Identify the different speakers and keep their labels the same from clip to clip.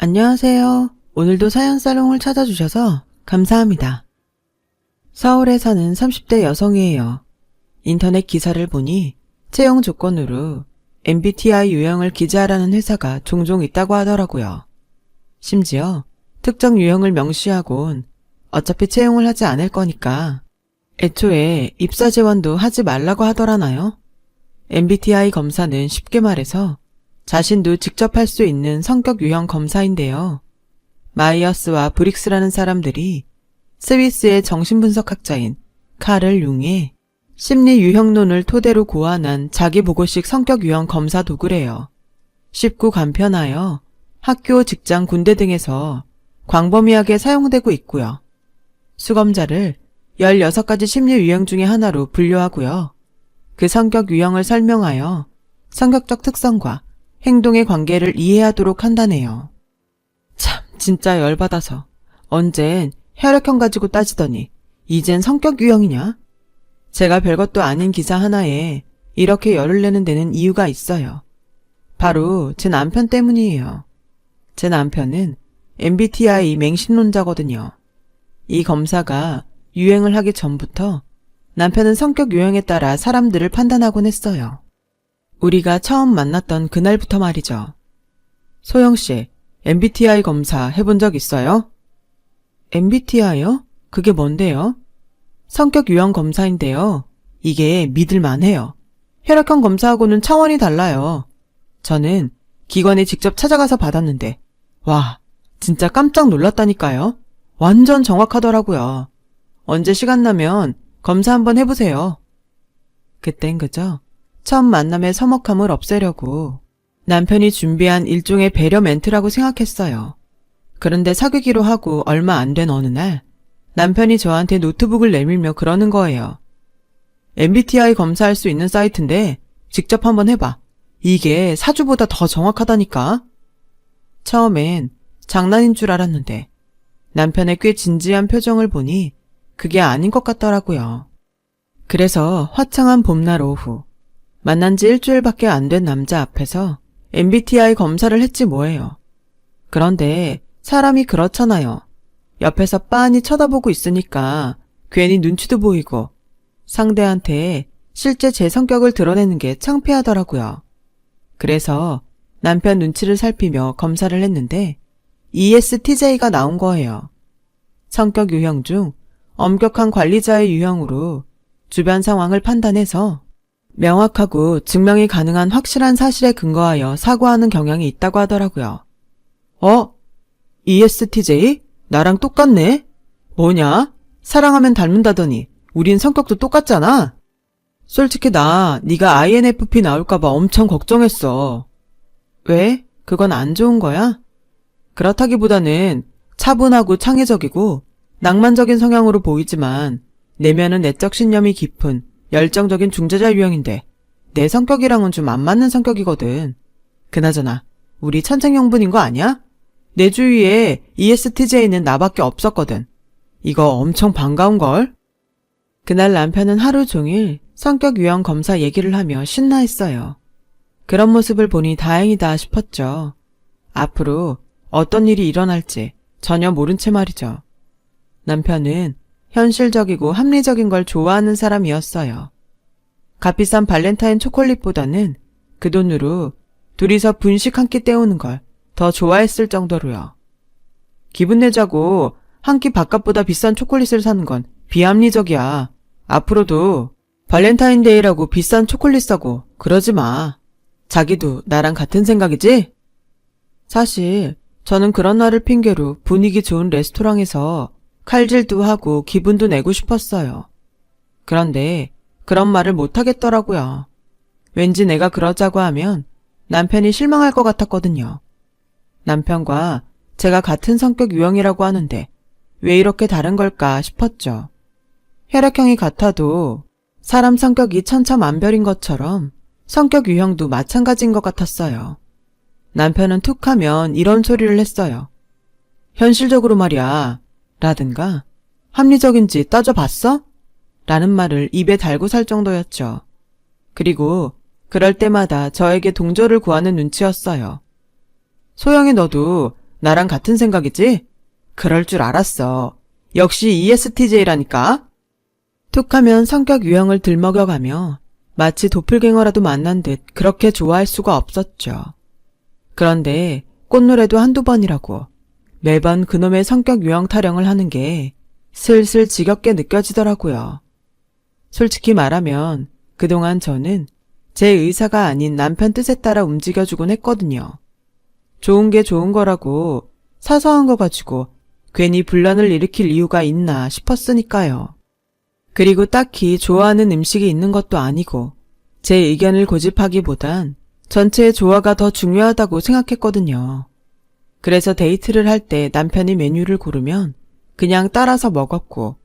Speaker 1: 안녕하세요. 오늘도 사연사롱을 찾아주셔서 감사합니다. 서울에 사는 30대 여성이에요. 인터넷 기사를 보니 채용 조건으로 MBTI 유형을 기재하라는 회사가 종종 있다고 하더라고요. 심지어 특정 유형을 명시하곤 어차피 채용을 하지 않을 거니까 애초에 입사 지원도 하지 말라고 하더라나요? MBTI 검사는 쉽게 말해서 자신도 직접 할 수 있는 성격 유형 검사인데요. 마이어스와 브릭스라는 사람들이 스위스의 정신분석학자인 카를 융의 심리 유형론을 토대로 고안한 자기보고식 성격 유형 검사 도구래요. 쉽고 간편하여 학교, 직장, 군대 등에서 광범위하게 사용되고 있고요. 수검자를 16가지 심리 유형 중에 하나로 분류하고요. 그 성격 유형을 설명하여 성격적 특성과 행동의 관계를 이해하도록 한다네요. 참 진짜 열받아서 언젠 혈액형 가지고 따지더니 이젠 성격 유형이냐? 제가 별것도 아닌 기사 하나에 이렇게 열을 내는 데는 이유가 있어요. 바로 제 남편 때문이에요. 제 남편은 MBTI 맹신론자거든요. 이 검사가 유행을 하기 전부터 남편은 성격 유형에 따라 사람들을 판단하곤 했어요. 우리가 처음 만났던 그날부터 말이죠. 소영씨, MBTI 검사 해본 적 있어요? MBTI요? 그게 뭔데요? 성격 유형 검사인데요. 이게 믿을만해요. 혈액형 검사하고는 차원이 달라요. 저는 기관에 직접 찾아가서 받았는데 와, 진짜 깜짝 놀랐다니까요. 완전 정확하더라고요. 언제 시간 나면 검사 한번 해보세요. 그땐 그저 첫 만남의 서먹함을 없애려고 남편이 준비한 일종의 배려 멘트라고 생각했어요. 그런데 사귀기로 하고 얼마 안 된 어느 날 남편이 저한테 노트북을 내밀며 그러는 거예요. MBTI 검사할 수 있는 사이트인데 직접 한번 해봐. 이게 사주보다 더 정확하다니까. 처음엔 장난인 줄 알았는데 남편의 꽤 진지한 표정을 보니 그게 아닌 것 같더라고요. 그래서 화창한 봄날 오후 만난 지 일주일밖에 안 된 남자 앞에서 MBTI 검사를 했지 뭐예요. 그런데 사람이 그렇잖아요. 옆에서 빤히 쳐다보고 있으니까 괜히 눈치도 보이고 상대한테 실제 제 성격을 드러내는 게 창피하더라고요. 그래서 남편 눈치를 살피며 검사를 했는데 ESTJ가 나온 거예요. 성격 유형 중 엄격한 관리자의 유형으로 주변 상황을 판단해서 명확하고 증명이 가능한 확실한 사실에 근거하여 사고하는 경향이 있다고 하더라고요. ESTJ? 나랑 똑같네? 뭐냐? 사랑하면 닮는다더니 우린 성격도 똑같잖아? 솔직히 네가 INFP 나올까봐 엄청 걱정했어. 왜? 그건 안 좋은 거야? 그렇다기보다는 차분하고 창의적이고 낭만적인 성향으로 보이지만 내면은 내적 신념이 깊은 열정적인 중재자 유형인데 내 성격이랑은 좀 안 맞는 성격이거든. 그나저나 우리 천생연분인 거 아니야? 내 주위에 ESTJ는 나밖에 없었거든. 이거 엄청 반가운걸? 그날 남편은 하루 종일 성격 유형 검사 얘기를 하며 신나했어요. 그런 모습을 보니 다행이다 싶었죠. 앞으로 어떤 일이 일어날지 전혀 모른 채 말이죠. 남편은 현실적이고 합리적인 걸 좋아하는 사람이었어요. 값비싼 발렌타인 초콜릿보다는 그 돈으로 둘이서 분식 한 끼 때우는 걸 더 좋아했을 정도로요. 기분 내자고 한 끼 밥값보다 비싼 초콜릿을 사는 건 비합리적이야. 앞으로도 발렌타인데이라고 비싼 초콜릿 사고 그러지 마. 자기도 나랑 같은 생각이지? 사실 저는 그런 날을 핑계로 분위기 좋은 레스토랑에서 칼질도 하고 기분도 내고 싶었어요. 그런데 그런 말을 못하겠더라고요. 왠지 내가 그러자고 하면 남편이 실망할 것 같았거든요. 남편과 제가 같은 성격 유형이라고 하는데 왜 이렇게 다른 걸까 싶었죠. 혈액형이 같아도 사람 성격이 천차만별인 것처럼 성격 유형도 마찬가지인 것 같았어요. 남편은 툭 하면 이런 소리를 했어요. 현실적으로 말이야. 라든가 합리적인지 따져봤어? 라는 말을 입에 달고 살 정도였죠. 그리고 그럴 때마다 저에게 동조를 구하는 눈치였어요. 소영이 너도 나랑 같은 생각이지? 그럴 줄 알았어. 역시 ESTJ라니까? 툭하면 성격 유형을 들먹여가며 마치 도플갱어라도 만난 듯 그렇게 좋아할 수가 없었죠. 그런데 꽃노래도 한두 번이라고 매번 그놈의 성격 유형 타령을 하는 게 슬슬 지겹게 느껴지더라고요. 솔직히 말하면 그동안 저는 제 의사가 아닌 남편 뜻에 따라 움직여주곤 했거든요. 좋은 게 좋은 거라고 사소한 거 가지고 괜히 분란을 일으킬 이유가 있나 싶었으니까요. 그리고 딱히 좋아하는 음식이 있는 것도 아니고 제 의견을 고집하기보단 전체의 조화가 더 중요하다고 생각했거든요. 그래서 데이트를 할 때 남편이 메뉴를 고르면 그냥 따라서 먹었고,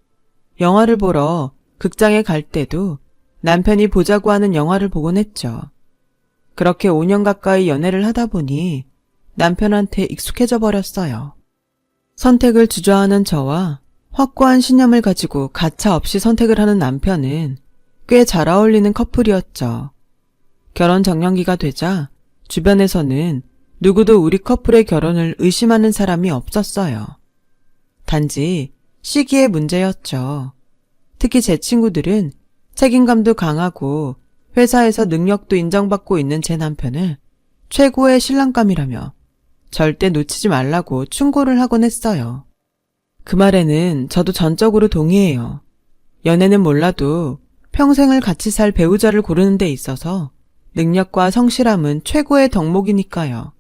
Speaker 1: 영화를 보러 극장에 갈 때도 남편이 보자고 하는 영화를 보곤 했죠. 그렇게 5년 가까이 연애를 하다 보니 남편한테 익숙해져 버렸어요. 선택을 주저하는 저와 확고한 신념을 가지고 가차없이 선택을 하는 남편은 꽤 잘 어울리는 커플이었죠. 결혼 정년기가 되자 주변에서는 누구도 우리 커플의 결혼을 의심하는 사람이 없었어요. 단지 시기의 문제였죠. 특히 제 친구들은 책임감도 강하고 회사에서 능력도 인정받고 있는 제 남편을 최고의 신랑감이라며 절대 놓치지 말라고 충고를 하곤 했어요. 그 말에는 저도 전적으로 동의해요. 연애는 몰라도 평생을 같이 살 배우자를 고르는 데 있어서 능력과 성실함은 최고의 덕목이니까요.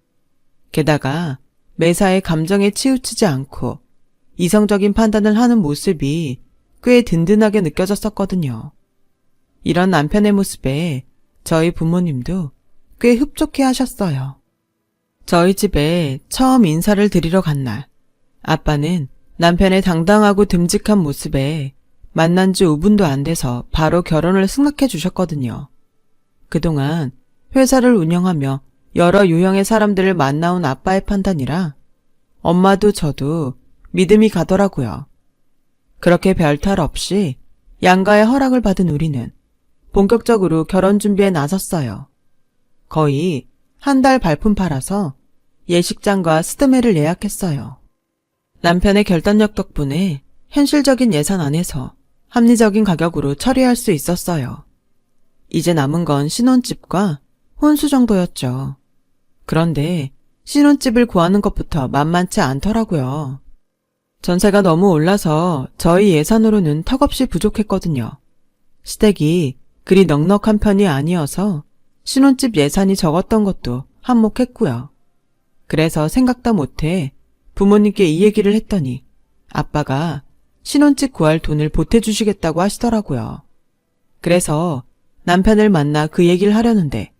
Speaker 1: 게다가 매사에 감정에 치우치지 않고 이성적인 판단을 하는 모습이 꽤 든든하게 느껴졌었거든요. 이런 남편의 모습에 저희 부모님도 꽤 흡족해 하셨어요. 저희 집에 처음 인사를 드리러 간 날, 아빠는 남편의 당당하고 듬직한 모습에 만난 지 5분도 안 돼서 바로 결혼을 승낙해 주셨거든요. 그동안 회사를 운영하며 여러 유형의 사람들을 만나온 아빠의 판단이라 엄마도 저도 믿음이 가더라고요. 그렇게 별탈 없이 양가의 허락을 받은 우리는 본격적으로 결혼 준비에 나섰어요. 거의 한 달 발품 팔아서 예식장과 스드메를 예약했어요. 남편의 결단력 덕분에 현실적인 예산 안에서 합리적인 가격으로 처리할 수 있었어요. 이제 남은 건 신혼집과 혼수 정도였죠. 그런데 신혼집을 구하는 것부터 만만치 않더라고요. 전세가 너무 올라서 저희 예산으로는 턱없이 부족했거든요. 시댁이 그리 넉넉한 편이 아니어서 신혼집 예산이 적었던 것도 한몫했고요. 그래서 생각도 못해 부모님께 이 얘기를 했더니 아빠가 신혼집 구할 돈을 보태주시겠다고 하시더라고요. 그래서 남편을 만나 그 얘기를 하려는데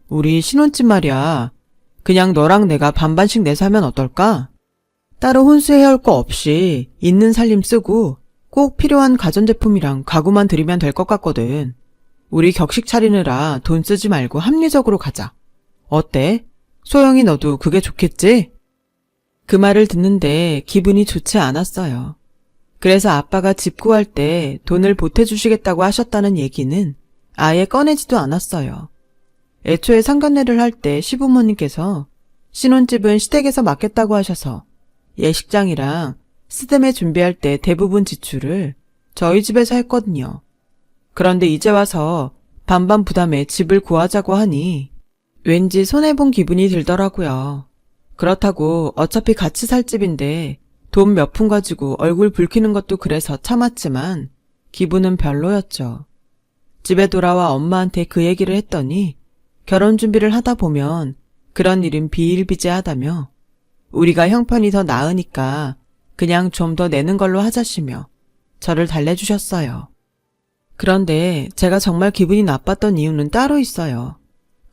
Speaker 1: 우리 신혼집 말이야. 그냥 너랑 내가 반반씩 내서 하면 어떨까? 따로 혼수해야 할 거 없이 있는 살림 쓰고 꼭 필요한 가전제품이랑 가구만 들이면 될 것 같거든. 우리 격식 차리느라 돈 쓰지 말고 합리적으로 가자. 어때? 소영이 너도 그게 좋겠지? 그 말을 듣는데 기분이 좋지 않았어요. 그래서 아빠가 집 구할 때 돈을 보태주시겠다고 하셨다는 얘기는 아예 꺼내지도 않았어요. 애초에 상견례를 할 때 시부모님께서 신혼집은 시댁에서 맡겠다고 하셔서 예식장이랑 스드메 준비할 때 대부분 지출을 저희 집에서 했거든요. 그런데 이제 와서 반반 부담에 집을 구하자고 하니 왠지 손해본 기분이 들더라고요. 그렇다고 어차피 같이 살 집인데 돈 몇 푼 가지고 얼굴 붉히는 것도 그래서 참았지만 기분은 별로였죠. 집에 돌아와 엄마한테 그 얘기를 했더니 결혼 준비를 하다 보면 그런 일은 비일비재하다며 우리가 형편이 더 나으니까 그냥 좀 더 내는 걸로 하자시며 저를 달래주셨어요. 그런데 제가 정말 기분이 나빴던 이유는 따로 있어요.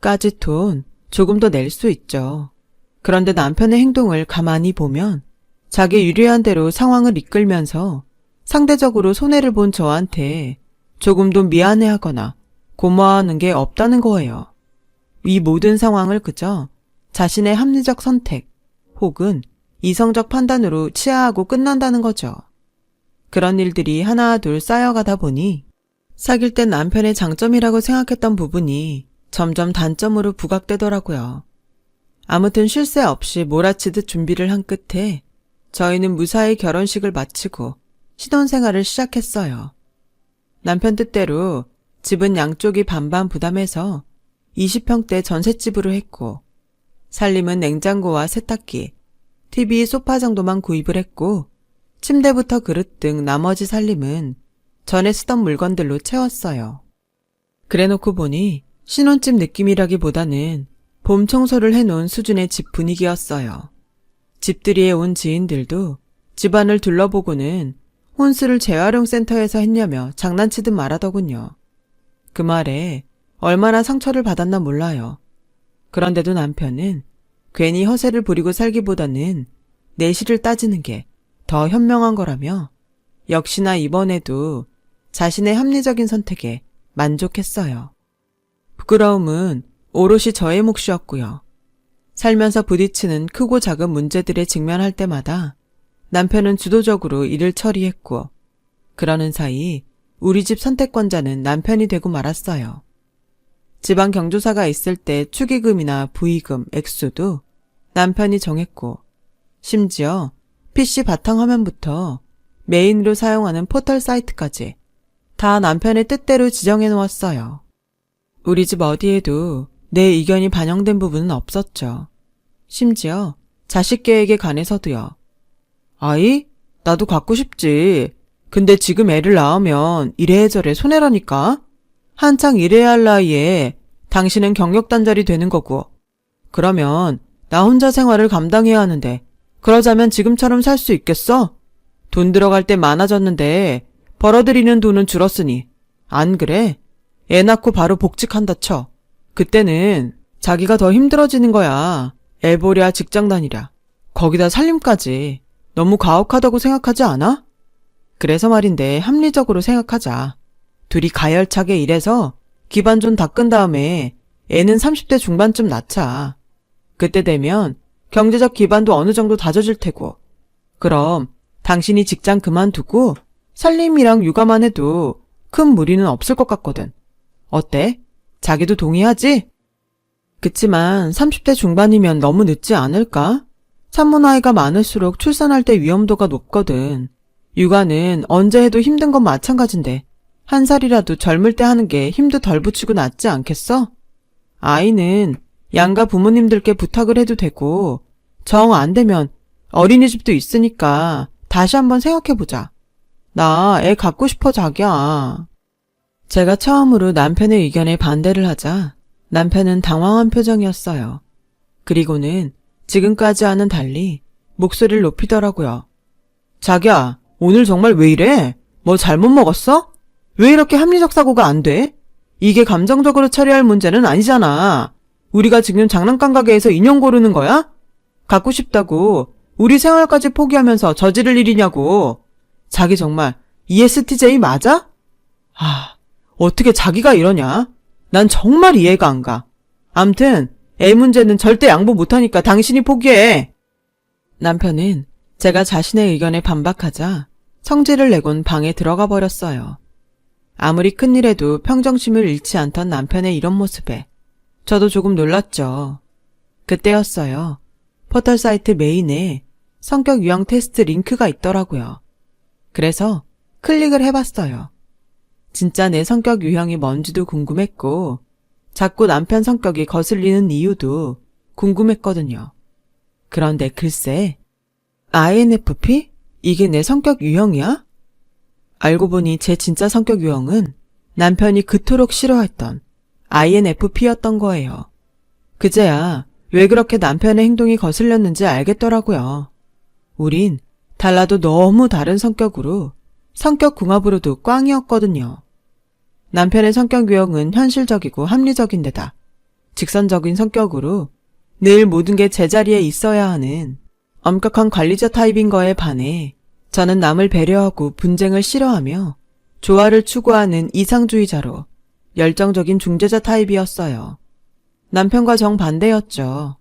Speaker 1: 까짓 돈 조금 더 낼 수 있죠. 그런데 남편의 행동을 가만히 보면 자기 유리한 대로 상황을 이끌면서 상대적으로 손해를 본 저한테 조금도 미안해하거나 고마워하는 게 없다는 거예요. 이 모든 상황을 그저 자신의 합리적 선택 혹은 이성적 판단으로 치하하고 끝난다는 거죠. 그런 일들이 하나 둘 쌓여가다 보니 사귈 땐 남편의 장점이라고 생각했던 부분이 점점 단점으로 부각되더라고요. 아무튼 쉴 새 없이 몰아치듯 준비를 한 끝에 저희는 무사히 결혼식을 마치고 신혼생활을 시작했어요. 남편 뜻대로 집은 양쪽이 반반 부담해서 20평대 전셋집으로 했고, 살림은 냉장고와 세탁기, TV, 소파 정도만 구입을 했고, 침대부터 그릇 등 나머지 살림은 전에 쓰던 물건들로 채웠어요. 그래놓고 보니 신혼집 느낌이라기보다는 봄 청소를 해놓은 수준의 집 분위기였어요. 집들이에 온 지인들도 집안을 둘러보고는 혼수를 재활용 센터에서 했냐며 장난치듯 말하더군요. 그 말에 얼마나 상처를 받았나 몰라요. 그런데도 남편은 괜히 허세를 부리고 살기보다는 내실을 따지는 게 더 현명한 거라며 역시나 이번에도 자신의 합리적인 선택에 만족했어요. 부끄러움은 오롯이 저의 몫이었고요. 살면서 부딪히는 크고 작은 문제들에 직면할 때마다 남편은 주도적으로 일을 처리했고, 그러는 사이 우리 집 선택권자는 남편이 되고 말았어요. 지방 경조사가 있을 때 축의금이나 부의금, 액수도 남편이 정했고, 심지어 PC 바탕화면부터 메인으로 사용하는 포털 사이트까지 다 남편의 뜻대로 지정해 놓았어요. 우리 집 어디에도 내 의견이 반영된 부분은 없었죠. 심지어 자식 계획에 관해서도요. 아이? 나도 갖고 싶지. 근데 지금 애를 낳으면 이래저래 손해라니까? 한창 일해야 할 나이에 당신은 경력단절이 되는 거고. 그러면 나 혼자 생활을 감당해야 하는데 그러자면 지금처럼 살 수 있겠어? 돈 들어갈 때 많아졌는데 벌어들이는 돈은 줄었으니. 안 그래? 애 낳고 바로 복직한다 쳐. 그때는 자기가 더 힘들어지는 거야. 애 보랴 직장 다니랴. 거기다 살림까지. 너무 가혹하다고 생각하지 않아? 그래서 말인데 합리적으로 생각하자. 둘이 가열차게 일해서 기반 좀 닦은 다음에 애는 30대 중반쯤 낳자. 그때 되면 경제적 기반도 어느 정도 다져질 테고. 그럼 당신이 직장 그만두고 살림이랑 육아만 해도 큰 무리는 없을 것 같거든. 어때? 자기도 동의하지? 그치만 30대 중반이면 너무 늦지 않을까? 산모 나이가 많을수록 출산할 때 위험도가 높거든. 육아는 언제 해도 힘든 건 마찬가지인데 한 살이라도 젊을 때 하는 게 힘도 덜 붙이고 낫지 않겠어? 아이는 양가 부모님들께 부탁을 해도 되고 정 안 되면 어린이집도 있으니까 다시 한번 생각해보자. 나 애 갖고 싶어 자기야. 제가 처음으로 남편의 의견에 반대를 하자 남편은 당황한 표정이었어요. 그리고는 지금까지와는 달리 목소리를 높이더라고요. 자기야, 오늘 정말 왜 이래? 뭐 잘못 먹었어? 왜 이렇게 합리적 사고가 안 돼? 이게 감정적으로 처리할 문제는 아니잖아. 우리가 지금 장난감 가게에서 인형 고르는 거야? 갖고 싶다고 우리 생활까지 포기하면서 저지를 일이냐고. 자기 정말 ESTJ 맞아? 어떻게 자기가 이러냐? 난 정말 이해가 안 가. 암튼 애 문제는 절대 양보 못하니까 당신이 포기해. 남편은 제가 자신의 의견에 반박하자 성질을 내곤 방에 들어가 버렸어요. 아무리 큰일에도 평정심을 잃지 않던 남편의 이런 모습에 저도 조금 놀랐죠. 그때였어요. 포털 사이트 메인에 성격 유형 테스트 링크가 있더라고요. 그래서 클릭을 해봤어요. 진짜 내 성격 유형이 뭔지도 궁금했고 자꾸 남편 성격이 거슬리는 이유도 궁금했거든요. 그런데 글쎄, INFP? 이게 내 성격 유형이야? 알고 보니 제 진짜 성격 유형은 남편이 그토록 싫어했던 INFP였던 거예요. 그제야 왜 그렇게 남편의 행동이 거슬렸는지 알겠더라고요. 우린 달라도 너무 다른 성격으로 성격 궁합으로도 꽝이었거든요. 남편의 성격 유형은 현실적이고 합리적인데다 직선적인 성격으로 늘 모든 게 제자리에 있어야 하는 엄격한 관리자 타입인 거에 반해 저는 남을 배려하고 분쟁을 싫어하며 조화를 추구하는 이상주의자로 열정적인 중재자 타입이었어요. 남편과 정반대였죠.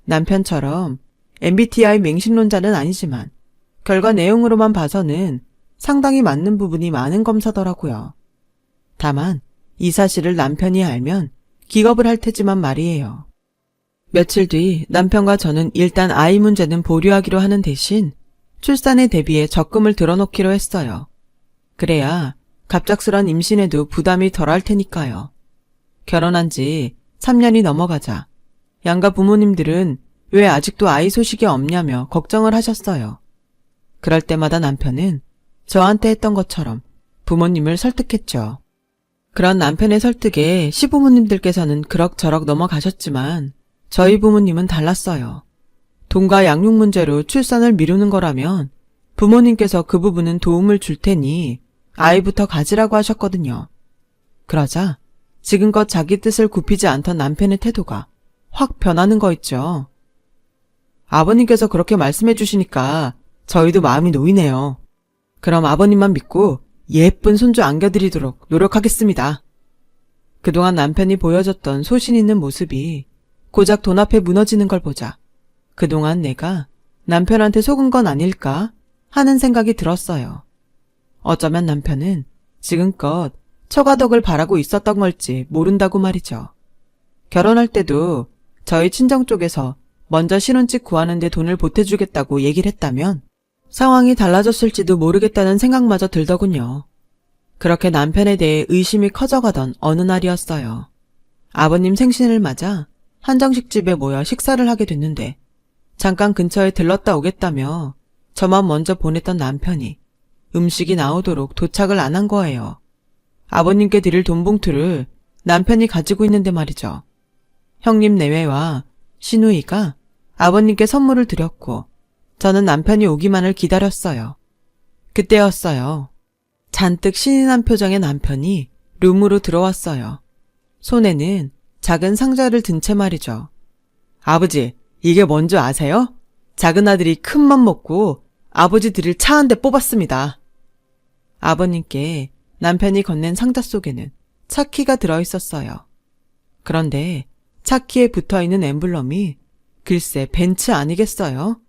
Speaker 1: 남편처럼 MBTI 맹신론자는 아니지만 결과 내용으로만 봐서는 상당히 맞는 부분이 많은 검사더라고요. 다만 이 사실을 남편이 알면 기겁을 할 테지만 말이에요. 며칠 뒤 남편과 저는 일단 아이 문제는 보류하기로 하는 대신 출산에 대비해 적금을 들어놓기로 했어요. 그래야 갑작스런 임신에도 부담이 덜할 테니까요. 결혼한 지 3년이 넘어가자 양가 부모님들은 왜 아직도 아이 소식이 없냐며 걱정을 하셨어요. 그럴 때마다 남편은 저한테 했던 것처럼 부모님을 설득했죠. 그런 남편의 설득에 시부모님들께서는 그럭저럭 넘어가셨지만 저희 부모님은 달랐어요. 돈과 양육 문제로 출산을 미루는 거라면 부모님께서 그 부분은 도움을 줄 테니 아이부터 가지라고 하셨거든요. 그러자 지금껏 자기 뜻을 굽히지 않던 남편의 태도가 확 변하는 거 있죠. 아버님께서 그렇게 말씀해 주시니까 저희도 마음이 놓이네요. 그럼 아버님만 믿고 예쁜 손주 안겨드리도록 노력하겠습니다. 그동안 남편이 보여줬던 소신 있는 모습이 고작 돈 앞에 무너지는 걸 보자 그동안 내가 남편한테 속은 건 아닐까 하는 생각이 들었어요. 어쩌면 남편은 지금껏 처가덕을 바라고 있었던 걸지 모른다고 말이죠. 결혼할 때도 저희 친정 쪽에서 먼저 신혼집 구하는데 돈을 보태주겠다고 얘기를 했다면 상황이 달라졌을지도 모르겠다는 생각마저 들더군요. 그렇게 남편에 대해 의심이 커져가던 어느 날이었어요. 아버님 생신을 맞아 한정식집에 모여 식사를 하게 됐는데 잠깐 근처에 들렀다 오겠다며 저만 먼저 보냈던 남편이 음식이 나오도록 도착을 안 한 거예요. 아버님께 드릴 돈 봉투를 남편이 가지고 있는데 말이죠. 형님 내외와 시누이가 아버님께 선물을 드렸고 저는 남편이 오기만을 기다렸어요. 그때였어요. 잔뜩 신이 난 표정의 남편이 룸으로 들어왔어요. 손에는 작은 상자를 든 채 말이죠. 아버지, 이게 뭔지 아세요? 작은 아들이 큰 맘 먹고 아버지 드릴 차 한 대 뽑았습니다. 아버님께 남편이 건넨 상자 속에는 차키가 들어있었어요. 그런데 차키에 붙어있는 엠블럼이 글쎄 벤츠 아니겠어요?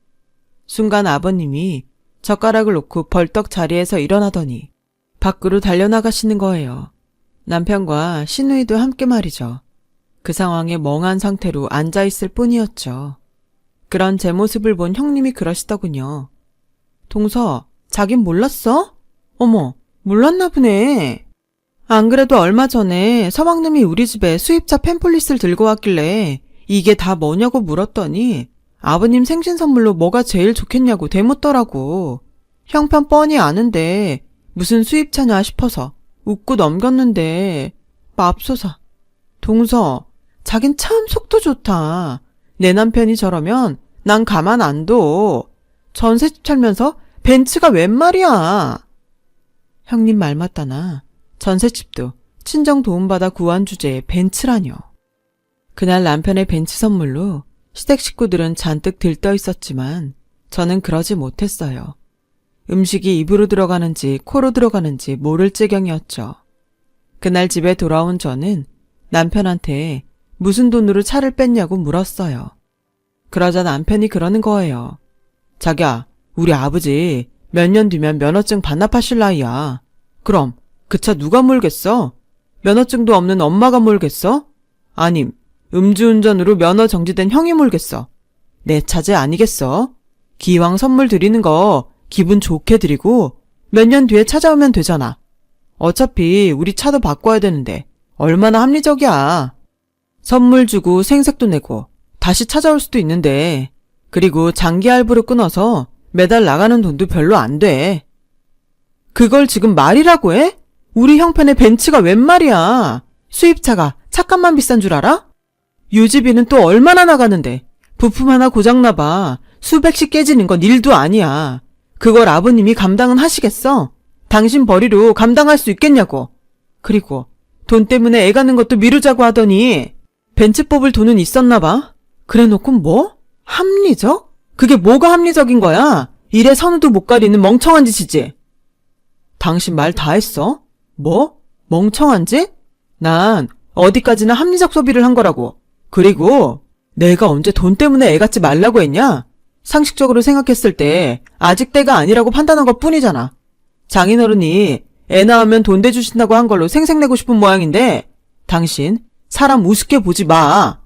Speaker 1: 순간 아버님이 젓가락을 놓고 벌떡 자리에서 일어나더니 밖으로 달려나가시는 거예요. 남편과 시누이도 함께 말이죠. 그 상황에 멍한 상태로 앉아있을 뿐이었죠. 그런 제 모습을 본 형님이 그러시더군요. 동서, 자긴 몰랐어? 어머, 몰랐나 보네. 안 그래도 얼마 전에 서방님이 우리 집에 수입차 팸플릿을 들고 왔길래 이게 다 뭐냐고 물었더니 아버님 생신 선물로 뭐가 제일 좋겠냐고 대묻더라고. 형편 뻔히 아는데 무슨 수입차냐 싶어서 웃고 넘겼는데 맙소사. 동서, 자긴 참 속도 좋다. 내 남편이 저러면 난 가만 안 둬. 전셋집 살면서 벤츠가 웬 말이야. 형님 말 맞다나 전셋집도 친정 도움받아 구한 주제에 벤츠라뇨. 그날 남편의 벤츠 선물로 시댁 식구들은 잔뜩 들떠 있었지만 저는 그러지 못했어요. 음식이 입으로 들어가는지 코로 들어가는지 모를 지경이었죠. 그날 집에 돌아온 저는 남편한테 무슨 돈으로 차를 뺐냐고 물었어요. 그러자 남편이 그러는 거예요. 자기야, 우리 아버지 몇 년 뒤면 면허증 반납하실 나이야. 그럼 그 차 누가 몰겠어? 면허증도 없는 엄마가 몰겠어? 아님 음주운전으로 면허 정지된 형이 몰겠어? 내 차제 아니겠어? 기왕 선물 드리는 거 기분 좋게 드리고 몇 년 뒤에 찾아오면 되잖아. 어차피 우리 차도 바꿔야 되는데 얼마나 합리적이야. 선물 주고 생색도 내고 다시 찾아올 수도 있는데 그리고 장기 할부로 끊어서 매달 나가는 돈도 별로 안 돼. 그걸 지금 말이라고 해? 우리 형편의 벤츠가 웬 말이야. 수입차가 차값만 비싼 줄 알아? 유지비는 또 얼마나 나가는데 부품 하나 고장나봐 수백씩 깨지는 건 일도 아니야. 그걸 아버님이 감당은 하시겠어? 당신 벌이로 감당할 수 있겠냐고. 그리고 돈 때문에 애 가는 것도 미루자고 하더니 벤츠 뽑을 돈은 있었나 봐. 그래놓고 뭐? 합리적? 그게 뭐가 합리적인 거야? 일에 선우도 못 가리는 멍청한 짓이지. 당신 말 다 했어? 뭐? 멍청한 짓? 난 어디까지나 합리적 소비를 한 거라고. 그리고 내가 언제 돈 때문에 애 갖지 말라고 했냐? 상식적으로 생각했을 때 아직 때가 아니라고 판단한 것 뿐이잖아. 장인어른이 애 낳으면 돈 대주신다고 한 걸로 생색내고 싶은 모양인데 당신 사람 우습게 보지 마.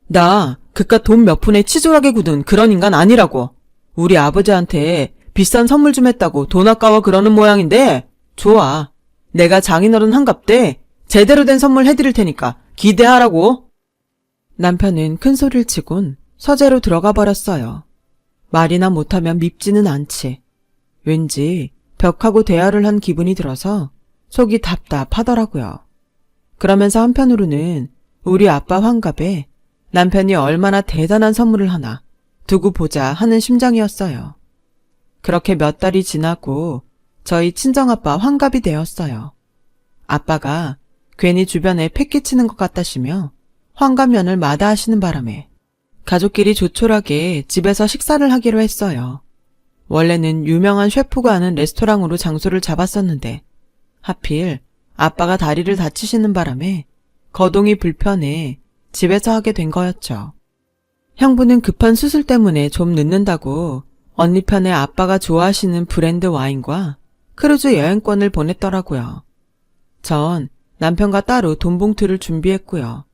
Speaker 1: 나 그깟 돈 몇 푼에 치졸하게 굳은 그런 인간 아니라고. 우리 아버지한테 비싼 선물 좀 했다고 돈 아까워 그러는 모양인데 좋아. 내가 장인어른 환갑 때 제대로 된 선물 해드릴 테니까 기대하라고. 남편은 큰 소리를 치곤 서재로 들어가 버렸어요. 말이나 못하면 밉지는 않지. 왠지 벽하고 대화를 한 기분이 들어서 속이 답답하더라고요. 그러면서 한편으로는 우리 아빠 환갑에 남편이 얼마나 대단한 선물을 하나 두고 보자 하는 심정이었어요. 그렇게 몇 달이 지나고 저희 친정아빠 환갑이 되었어요. 아빠가 괜히 주변에 패기치는 것 같다시며 환갑면을 마다하시는 바람에 가족끼리 조촐하게 집에서 식사를 하기로 했어요. 원래는 유명한 셰프가 하는 레스토랑으로 장소를 잡았었는데 하필 아빠가 다리를 다치시는 바람에 거동이 불편해 집에서 하게 된 거였죠. 형부는 급한 수술 때문에 좀 늦는다고 언니 편에 아빠가 좋아하시는 브랜드 와인과 크루즈 여행권을 보냈더라고요. 전 남편과 따로 돈 봉투를 준비했고요.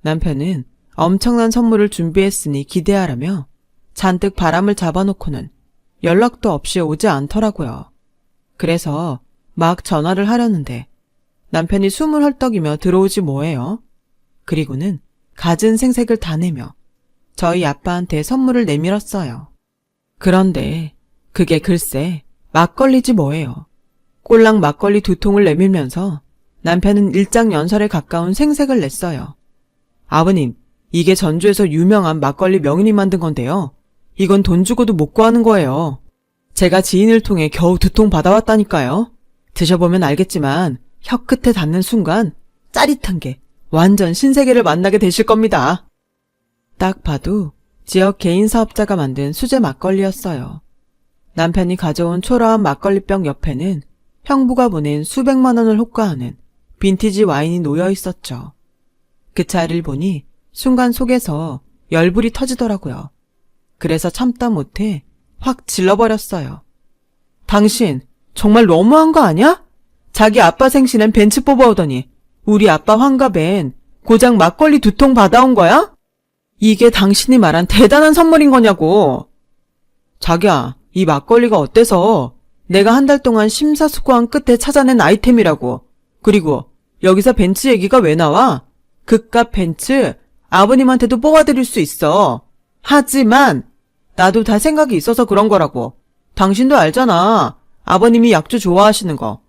Speaker 1: 남편은 엄청난 선물을 준비했으니 기대하라며 잔뜩 바람을 잡아놓고는 연락도 없이 오지 않더라고요. 그래서 막 전화를 하려는데 남편이 숨을 헐떡이며 들어오지 뭐해요. 그리고는 갖은 생색을 다 내며 저희 아빠한테 선물을 내밀었어요. 그런데 그게 글쎄 막걸리지 뭐예요. 꼴랑 막걸리 2통을 내밀면서 남편은 일장연설에 가까운 생색을 냈어요. 아버님, 이게 전주에서 유명한 막걸리 명인이 만든 건데요. 이건 돈 주고도 못 구하는 거예요. 제가 지인을 통해 겨우 2통 받아왔다니까요. 드셔보면 알겠지만 혀 끝에 닿는 순간 짜릿한 게 완전 신세계를 만나게 되실 겁니다. 딱 봐도 지역 개인 사업자가 만든 수제 막걸리였어요. 남편이 가져온 초라한 막걸리병 옆에는 형부가 보낸 수백만 원을 호가하는 빈티지 와인이 놓여 있었죠. 그 차를 보니 순간 속에서 열불이 터지더라고요. 그래서 참다 못해 확 질러버렸어요. 당신 정말 너무한 거 아니야? 자기 아빠 생신엔 벤츠 뽑아오더니 우리 아빠 환갑엔 고작 막걸리 2통 받아온 거야? 이게 당신이 말한 대단한 선물인 거냐고. 자기야, 이 막걸리가 어때서? 내가 한 달 동안 심사숙고한 끝에 찾아낸 아이템이라고. 그리고 여기서 벤츠 얘기가 왜 나와? 그깟 벤츠 아버님한테도 뽑아드릴 수 있어. 하지만 나도 다 생각이 있어서 그런 거라고. 당신도 알잖아. 아버님이 약주 좋아하시는 거.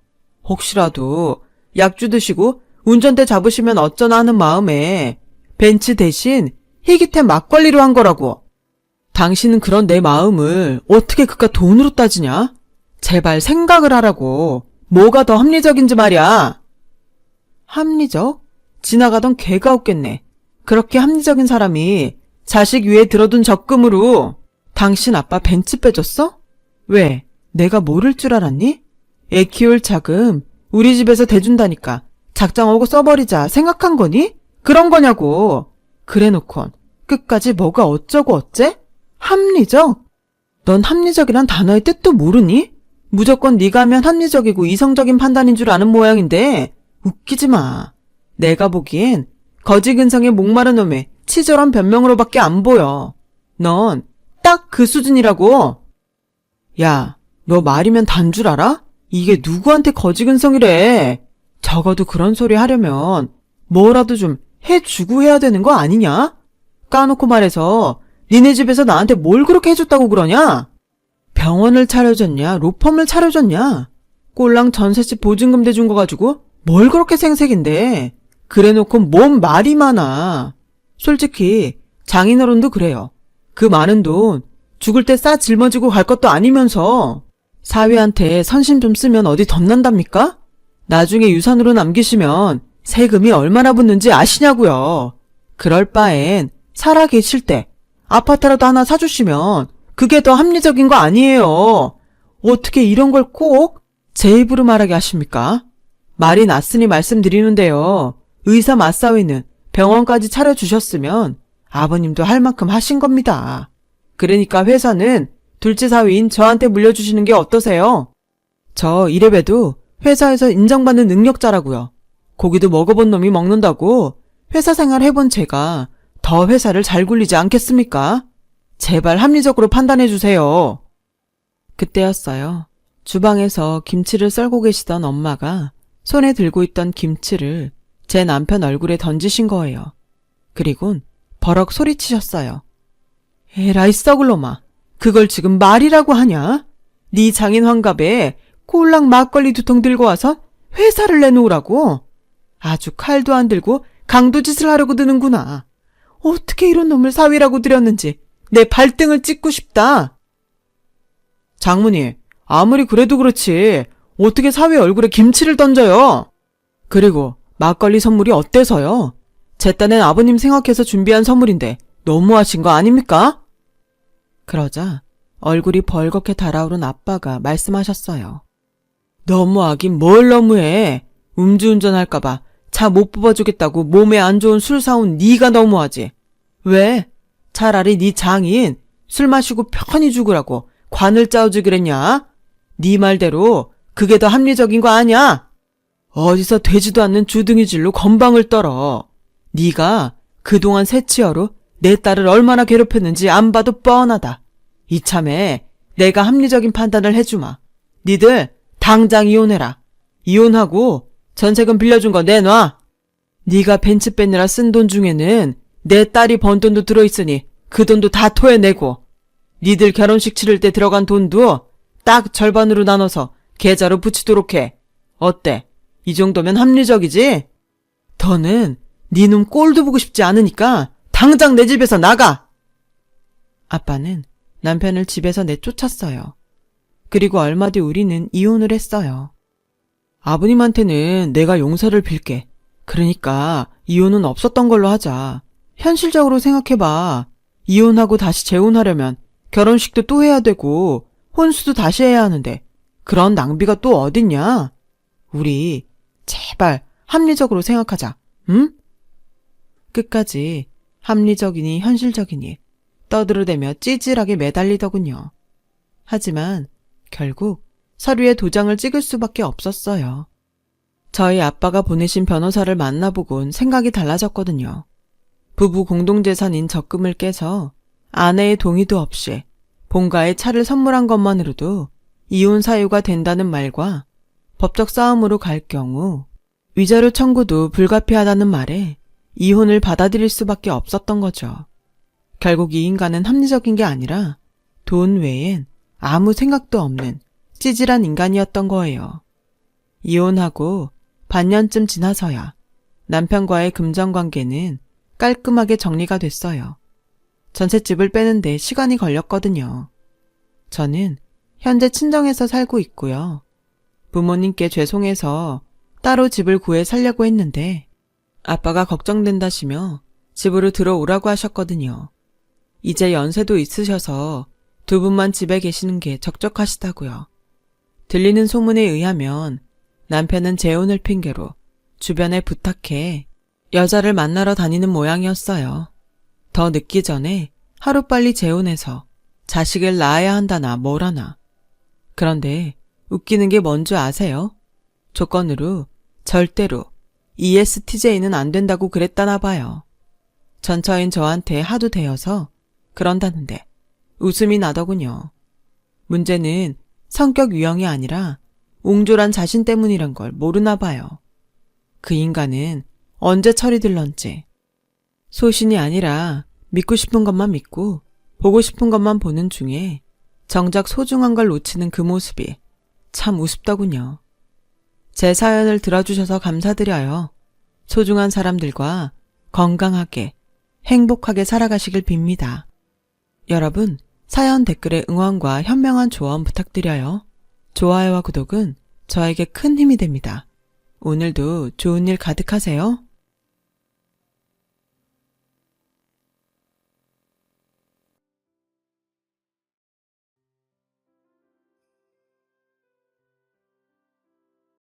Speaker 1: 혹시라도 약주 드시고 운전대 잡으시면 어쩌나 하는 마음에 벤츠 대신 희귀템 막걸리로 한 거라고. 당신은 그런 내 마음을 어떻게 그깟 돈으로 따지냐? 제발 생각을 하라고. 뭐가 더 합리적인지 말이야. 합리적? 지나가던 개가 웃겠네. 그렇게 합리적인 사람이 자식 위에 들어둔 적금으로 당신 아빠 벤츠 빼줬어? 왜? 내가 모를 줄 알았니? 애 키울 자금 우리 집에서 대준다니까 작정하고 써버리자 생각한 거니? 그런 거냐고. 그래놓곤 끝까지 뭐가 어쩌고 어째? 합리적? 넌 합리적이란 단어의 뜻도 모르니? 무조건 네가 하면 합리적이고 이성적인 판단인 줄 아는 모양인데 웃기지 마. 내가 보기엔 거지근성에 목마른 놈의 치졸한 변명으로밖에 안 보여. 넌 딱 그 수준이라고. 야, 너 말이면 단 줄 알아? 이게 누구한테 거지근성이래. 적어도 그런 소리 하려면 뭐라도 좀 해주고 해야 되는 거 아니냐? 까놓고 말해서 니네 집에서 나한테 뭘 그렇게 해줬다고 그러냐? 병원을 차려줬냐? 로펌을 차려줬냐? 꼴랑 전셋집 보증금 대준 거 가지고 뭘 그렇게 생색인데. 그래놓고 뭔 말이 많아. 솔직히 장인어른도 그래요. 그 많은 돈 죽을 때 싸 짊어지고 갈 것도 아니면서 사위한테 선심 좀 쓰면 어디 덧난답니까? 나중에 유산으로 남기시면 세금이 얼마나 붙는지 아시냐고요. 그럴 바엔 살아 계실 때 아파트라도 하나 사주시면 그게 더 합리적인 거 아니에요. 어떻게 이런 걸 꼭 제 입으로 말하게 하십니까? 말이 났으니 말씀드리는데요. 의사 맞사위는 병원까지 차려주셨으면 아버님도 할 만큼 하신 겁니다. 그러니까 회사는 둘째 사위인 저한테 물려주시는 게 어떠세요? 저 이래봬도 회사에서 인정받는 능력자라고요. 고기도 먹어본 놈이 먹는다고 회사 생활 해본 제가 더 회사를 잘 굴리지 않겠습니까? 제발 합리적으로 판단해 주세요. 그때였어요. 주방에서 김치를 썰고 계시던 엄마가 손에 들고 있던 김치를 제 남편 얼굴에 던지신 거예요. 그리곤 버럭 소리치셨어요. 에라이 썩을 놈아. 그걸 지금 말이라고 하냐? 네 장인 환갑에 꼴랑 막걸리 2통 들고 와서 회사를 내놓으라고? 아주 칼도 안 들고 강도짓을 하려고 드는구나. 어떻게 이런 놈을 사위라고 들였는지 내 발등을 찍고 싶다. 장모님, 아무리 그래도 그렇지 어떻게 사위 얼굴에 김치를 던져요? 그리고 막걸리 선물이 어때서요? 제 딴엔 아버님 생각해서 준비한 선물인데 너무하신 거 아닙니까? 그러자 얼굴이 벌겋게 달아오른 아빠가 말씀하셨어요. 너무하긴 뭘 너무해. 음주운전할까봐 차 못 뽑아주겠다고 몸에 안 좋은 술 사온 네가 너무하지. 왜? 차라리 네 장인 술 마시고 편히 죽으라고 관을 짜오지 그랬냐? 네 말대로 그게 더 합리적인 거 아냐? 어디서 되지도 않는 주둥이질로 건방을 떨어. 네가 그동안 새치어로 내 딸을 얼마나 괴롭혔는지 안 봐도 뻔하다. 이참에 내가 합리적인 판단을 해주마. 니들 당장 이혼해라. 이혼하고 전세금 빌려준 거 내놔. 네가 벤츠 빼느라 쓴 돈 중에는 내 딸이 번 돈도 들어있으니 그 돈도 다 토해내고 니들 결혼식 치를 때 들어간 돈도 딱 절반으로 나눠서 계좌로 붙이도록 해. 어때? 이 정도면 합리적이지? 더는 네 놈 꼴도 보고 싶지 않으니까 당장 내 집에서 나가! 아빠는 남편을 집에서 내쫓았어요. 그리고 얼마 뒤 우리는 이혼을 했어요. 아버님한테는 내가 용서를 빌게. 그러니까 이혼은 없었던 걸로 하자. 현실적으로 생각해봐. 이혼하고 다시 재혼하려면 결혼식도 또 해야 되고 혼수도 다시 해야 하는데 그런 낭비가 또 어딨냐? 우리 제발 합리적으로 생각하자. 응? 끝까지 합리적이니 현실적이니 떠들어대며 찌질하게 매달리더군요. 하지만 결국 서류에 도장을 찍을 수밖에 없었어요. 저희 아빠가 보내신 변호사를 만나보곤 생각이 달라졌거든요. 부부 공동재산인 적금을 깨서 아내의 동의도 없이 본가에 차를 선물한 것만으로도 이혼 사유가 된다는 말과 법적 싸움으로 갈 경우 위자료 청구도 불가피하다는 말에 이혼을 받아들일 수밖에 없었던 거죠. 결국 이 인간은 합리적인 게 아니라 돈 외엔 아무 생각도 없는 찌질한 인간이었던 거예요. 이혼하고 반년쯤 지나서야 남편과의 금전관계는 깔끔하게 정리가 됐어요. 전셋집을 빼는데 시간이 걸렸거든요. 저는 현재 친정에서 살고 있고요. 부모님께 죄송해서 따로 집을 구해 살려고 했는데 아빠가 걱정된다시며 집으로 들어오라고 하셨거든요. 이제 연세도 있으셔서 두 분만 집에 계시는 게 적적하시다고요. 들리는 소문에 의하면 남편은 재혼을 핑계로 주변에 부탁해 여자를 만나러 다니는 모양이었어요. 더 늦기 전에 하루빨리 재혼해서 자식을 낳아야 한다나 뭐라나. 그런데 웃기는 게 뭔 줄 아세요? 조건으로 절대로 ESTJ는 안 된다고 그랬다나 봐요. 전처인 저한테 하도 대여서 그런다는데 웃음이 나더군요. 문제는 성격 유형이 아니라 옹졸한 자신 때문이란 걸 모르나 봐요. 그 인간은 언제 철이 들런지. 소신이 아니라 믿고 싶은 것만 믿고 보고 싶은 것만 보는 중에 정작 소중한 걸 놓치는 그 모습이 참 우습더군요. 제 사연을 들어주셔서 감사드려요. 소중한 사람들과 건강하게 행복하게 살아가시길 빕니다. 여러분, 사연 댓글에 응원과 현명한 조언 부탁드려요. 좋아요와 구독은 저에게 큰 힘이 됩니다. 오늘도 좋은 일 가득하세요.